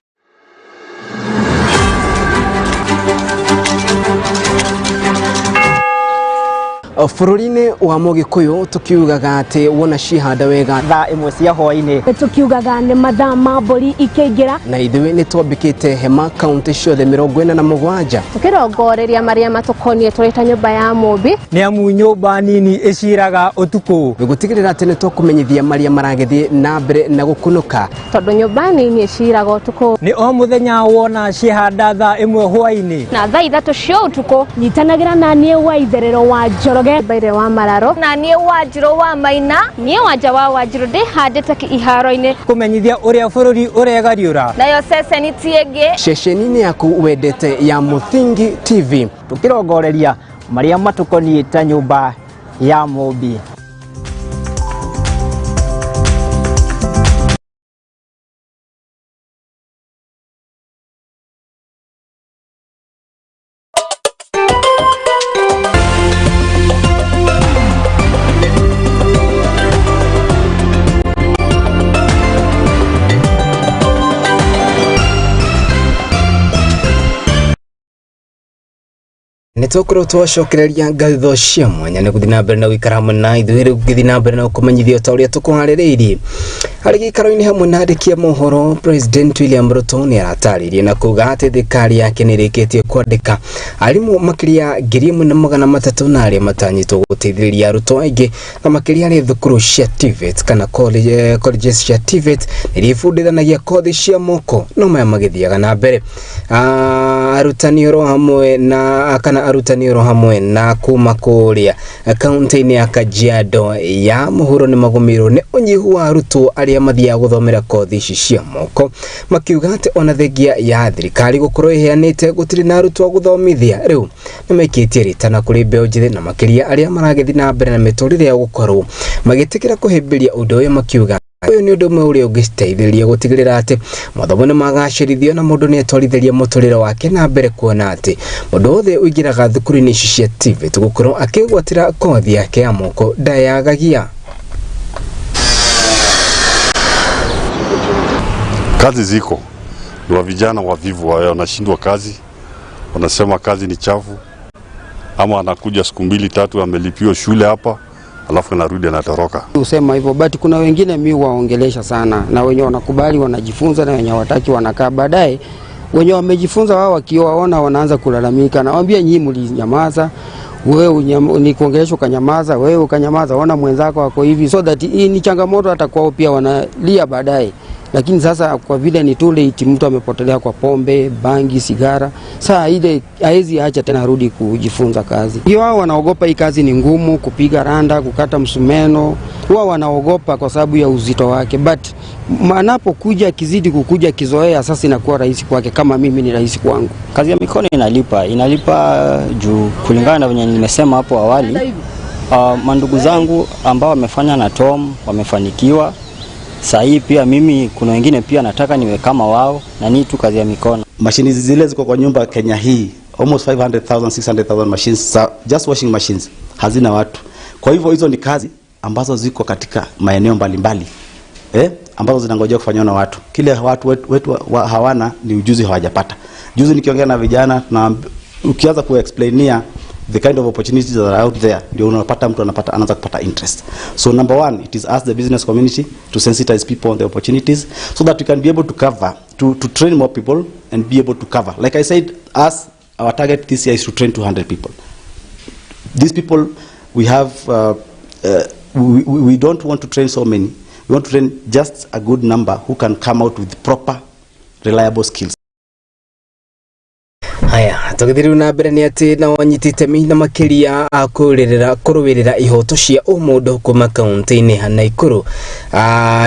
Bũrũri-inĩ wa Mũgĩkũyũ tukiugaga ati wona cihanda wega thaa imwe cia hwaĩ-inĩ tukiugaga nĩ mathaa ma mbũri ikĩingĩra na ithuĩ nĩ twambĩkĩte hema kaunti ciothe 47 tukirongoreria marĩa matũkoniĩ tũrĩ ta nyũmba ya mũmbi nĩ amu nyũmba nini ĩciraga ũtukũ gũtigĩrĩra atĩ nĩ tũkũmenyithia marĩa maragĩthiĩ na mbere na gũkunũka tondũ nyũmba nini ĩciraga ũtukũ nĩ o mũthenya wona cihanda thaa ĩmwe hwaĩ-inĩ na thaa 3 cia ũtukũ nyitanagĩra na niĩ wa itherero wa Njoroge Baire wa Mararo na niĩ wa Njiro wa Maina niĩ wanja wa Wanjiro ndĩhandĩte iharo-inĩ kũmenyithia ũrĩa bũrũri ũregariũra nayo ceceni tiĩngĩ ceceni-inĩ yaku wendete ya Muthingi TV tukirongoreria marĩa matũkoniĩ ta nyũmba ya mũmbi. Nĩtũkorwo twacokereria ngatho cia mwanya nĩ gũthiĩ na mbere na gũikara hamwe na ithuĩ rĩu gũthiĩ na mbere na kũmenyithio ta ũrĩa tũkũharĩrĩirie harĩ gĩikaro-inĩ hamwe na andĩki a mohoro. President William Ruto nĩ aratarĩirie na kuga atĩ thirikari yake nĩ ĩrĩkĩtie kwandĩka arimũ makĩria 1,300 na arĩa matanyĩtwo gũteithĩrĩria arutwo aingĩ na makĩria arĩa thukuru cia TVET kana colleges cia TVET nĩ ifundithanagia kothi cia moko no maya magĩthiaga na mbere. Arutani oro hamwe na kuma kũrĩa kaunti-inĩ ya Kajiado ya Muhuro nĩ magomirwo nĩ ũnyihu wa arutwo arĩa mathiaga gũthomera kothi ici cia moko, makiuga atĩ ona thengia ya thirikari gũkorwo ĩheanĩte gũtirĩ na arutwo gũthomithia. Rĩu nĩ maikĩtie ritana kũrĩ mbeũ njĩthĩ na makĩria arĩa maragĩthiĩ na mbere na mĩtũrĩre ya gũkorwo magĩtĩkĩra kũhĩmbĩria ũndũ ũyũ, makiuga ũyũ nĩ ũndũ ũmwe ũrĩa ũngĩteithĩrĩria gũtigĩrĩra atĩ mathomo nĩ magacĩrithio na mũndũ nĩ atwarithiria mũtũrĩre wake na mbere, kuona atĩ mũndũ wothe ũingĩraga thukuru-inĩ ici cia TVET gũkorwo akĩgwatĩra kothi yake ya moko ndayagagia. Kazi ziko ni wa vijana wavivu wao wanashindwa kazi, wanasema kazi ni chafu, ama anakuja siku 2-3 amelipiwa shule hapa alafu anarudi anatoroka. Usema hivyo, but kuna wengine mimi waongelesha sana na wenye wanakubali wanajifunza na wenye hawataki wanakaa. Baadaye wenye wamejifunza wao wakiwaona wanaanza kulalamika, na waambia nyinyi mlinyamaza, wewe ni kuongeleshwa kanyamaza, wewe ukanyamaza, ona mwenzako wako hivi, so that hii ni changamoto hata kwao pia wanalia baadaye. Lakini sasa kwa vile ni too late, mtu amepotelea kwa pombe, bangi, sigara, saa ile haezi acha tena rudi kujifunza kazi. Wao wanaogopa hii kazi ni ngumu, kupiga randa, kukata msumeno. Wao wanaogopa kwa sababu ya uzito wake, but anapokuja kizidi kukuja kizoea, sasa inakuwa rahisi kwake, kama mimi ni rahisi kwangu. Kazi ya mikono inalipa juu kulingana na venye nimesema hapo awali. Mandugu zangu ambao wamefanya na Tom wamefanikiwa. Saa hii pia mimi kuna wengine pia nataka niwe kama wao, na ni tu kazi ya mikono. Mashini zile ziko kwa nyumba Kenya hii, almost 500,000 600,000 machines, just washing machines hazina watu. Kwa hivyo hizo ni kazi ambazo ziko katika maeneo mbalimbali ambazo zinangojea kufanywa na watu. Kile watu wetu hawana ni ujuzi, hawajapata. Juzi nikiongea na vijana, na ukianza kuexplainia the kind of opportunities that are out there, ndio unapata mtu anaanza kupata interest. So number one, it is us the business community to sensitize people on the opportunities so that we can be able to cover, to train more people and be able to cover. Like I said, our target this year is to train 200 people. These people we have, we don't want to train so many. We want to train just a good number who can come out with proper, reliable skills. Haya, tugithiru na mbere ni ati na wanyitite mina makiria kuruwirira ihoto cia umundu kuma kaunti-ini ha Naikuru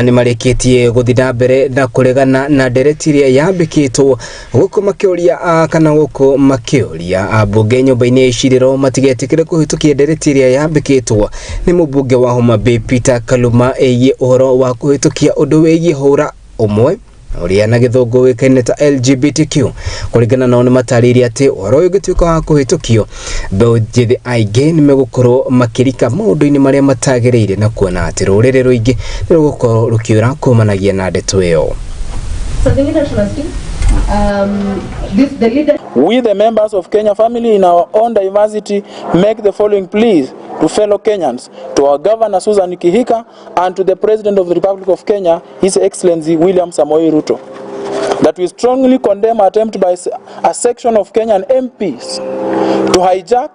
ni mareketie guthina mbere na kuregana na ndereti iria yambikitwo guku makiuria kana guku makiuria bunge nyumba-ini ya iciriro matigetikire kuhitukia ndereti iria yambikitwo ni mubunge wa Homa Bay Peter Kaluma eye uhoro wa kuhitukia undu wigie hura umwe uria na githungu wikaine ta LGBTQ kuringana na matariri ati uhoro uyu gituika wa kuhitukio mbeũ njithi aingi ni megukorwo makirika maundu-ini maria matagiriire na kuona ati rurire ruingi ni rugukorwo rukiura kumanagia na ndeto iyo. We the members of Kenya family in our own diversity make the following pleas to fellow Kenyans, to our Governor Susan Kihika and to the President of the Republic of Kenya, His Excellency William Samoei Ruto, that we strongly condemn attempt by a section of Kenyan MPs to hijack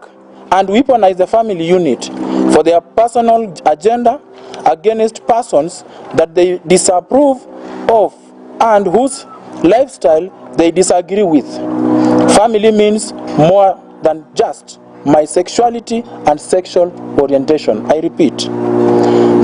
and weaponize the family unit for their personal agenda against persons that they disapprove of and whose lifestyle they disagree with. Family means more than just my sexuality and sexual orientation. I repeat,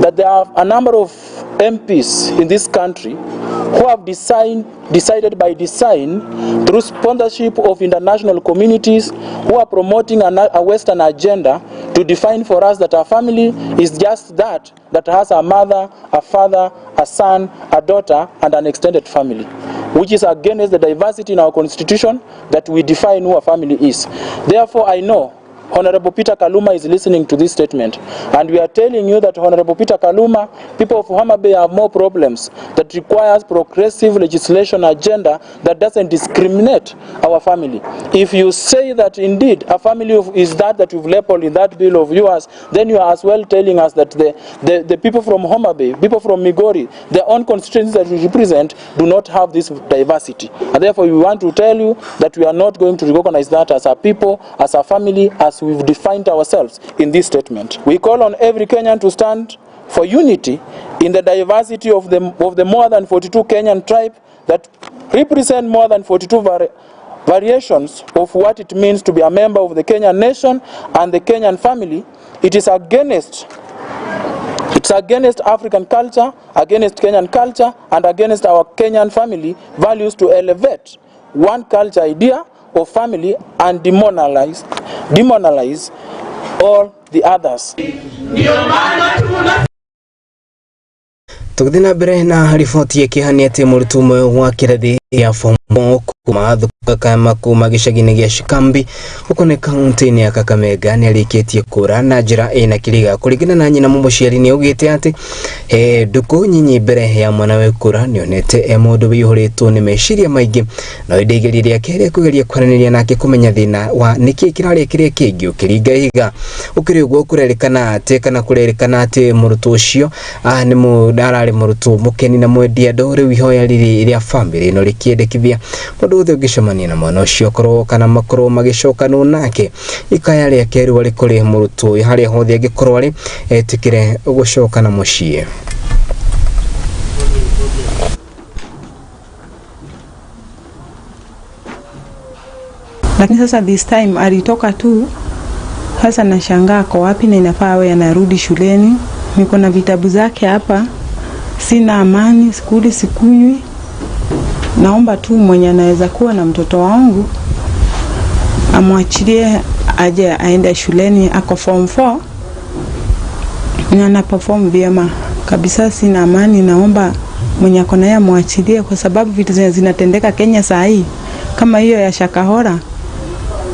that there are a number of MPs in this country who have decided by design through sponsorship of international communities who are promoting a Western agenda to define for us that our family is just that has a mother, a father, a son, a daughter, and an extended family, which is against the diversity in our constitution that we define who a family is. Therefore, I know Honorable Peter Kaluma is listening to this statement, and we are telling you that Honorable Peter Kaluma, people of Homa Bay have more problems that requires progressive legislation agenda that doesn't discriminate our family. If you say that indeed a family is that you've labeled in that bill of yours, then you are as well telling us that the people from Homa Bay, people from Migori, their own constituencies that we represent do not have this diversity. And therefore we want to tell you that we are not going to recognize that as a people, as a family, as we've defined ourselves in this statement. We call on every Kenyan to stand for unity in the diversity of the more than 42 Kenyan tribes that represent more than 42 variations of what it means to be a member of the Kenyan nation and the Kenyan family. It's against African culture, against Kenyan culture, and against our Kenyan family values to elevate one culture idea of family and demonize all the others. Tukithina mbere na riboti ikihania ati murutu umwe wa kirathi ya form 4 kuma kuma gicagi-ini gia Shikambi ukone kaunti-ini ya Kakamega ni arikitie kura na njira ina kiriga kuringana na nyina mumuciari ni ugite ati nduku nyinyi mbere ya mwana we kura ni onete mundu wihuritwo ni meciria maingi na idigiri riake ria kugeria kwaraniria nake kumenya thina wa niki kirari kiria kingi ukiringa iga ukiri uguo kurerikana ati kana kurerikana ati murutu ucio ni mudarari murutu mukeni na mwendia ndo riu ihoya riri ria family no rikiendekithia mundu uthe ugicemania na mwana ucio korwo kana makorwo magicokanu nake ikaya ria keru ari kuri murutu haria hothe angikorwo ari etikire gucokana mucii. lakini sasa this time alitoka tu. Sasa nashangaa kwa wapi na inafaa awe anarudi shuleni. Niko na vitabu zake hapa, sina amani, skuli sikunywi. Naomba tu mwenye anaweza kuwa na mtoto wangu amwachilie aje aende shuleni, ako form 4 na ana perform vyema kabisa. Sina amani, naomba mwenye ako naye amwachilie, kwa sababu vitu zinatendeka Kenya saa hii kama hiyo ya Shakahora.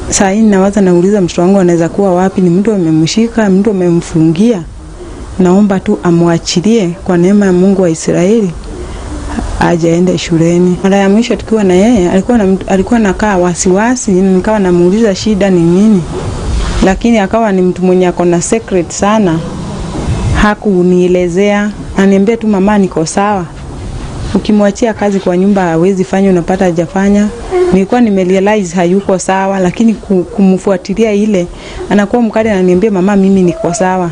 Saa hii nawaza, nauliza mtoto wangu anaweza kuwa wapi? Ni mtu amemshika, mtu amemfungia. Naomba tu amwachilie kwa neema ya Mungu wa Israeli aje aende shuleni. Mara ya mwisho tukiwa na yeye alikuwa nakaa wasiwasi, nikawa namuuliza shida ni nini, lakini akawa ni mtu mwenye ako na secret sana, hakunielezea. Ananiambia tu mama niko sawa. Ukimwachia kazi kwa nyumba hawezi fanya, unapata hajafanya. Nilikuwa nimerealize hayuko sawa, lakini kumfuatilia ile anakuwa mkali, ananiambia mama mimi niko sawa,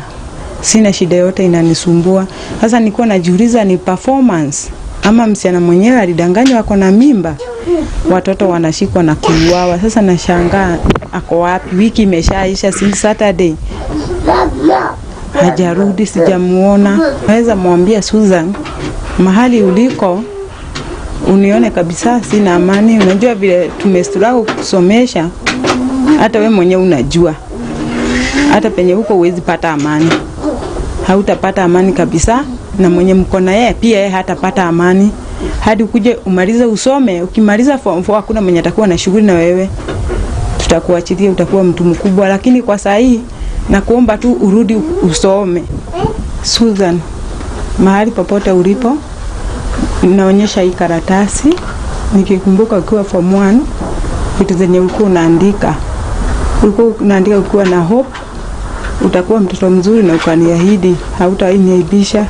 sina shida yote inanisumbua. Sasa nilikuwa najiuliza ni performance ama msichana mwenyewe alidanganywa ako na mimba, watoto wanashikwa na kuuawa. Sasa nashangaa ako wapi? Wiki imeshaisha, since Saturday hajarudi, sijamuona. Naweza mwambia Susan, mahali uliko unione kabisa, sina amani. Unajua vile tumestruggle kusomesha, hata we mwenyewe unajua hata penye huko huwezi pata amani, hautapata amani kabisa, na mwenye mkona yeye pia yeye hatapata amani hadi ukuje umalize usome. Ukimaliza form 4 hakuna mwenye atakuwa na shughuli na wewe, tutakuachilia, utakuwa mtu mkubwa. Lakini kwa saa hii nakuomba tu urudi usome. Susan, mahali popote ulipo, naonyesha hii karatasi nikikumbuka ukiwa form 1 vitu zenye ulikuwa unaandika ukiwa na hope utakuwa mtoto mzuri, na ukaniahidi hautaniaibisha.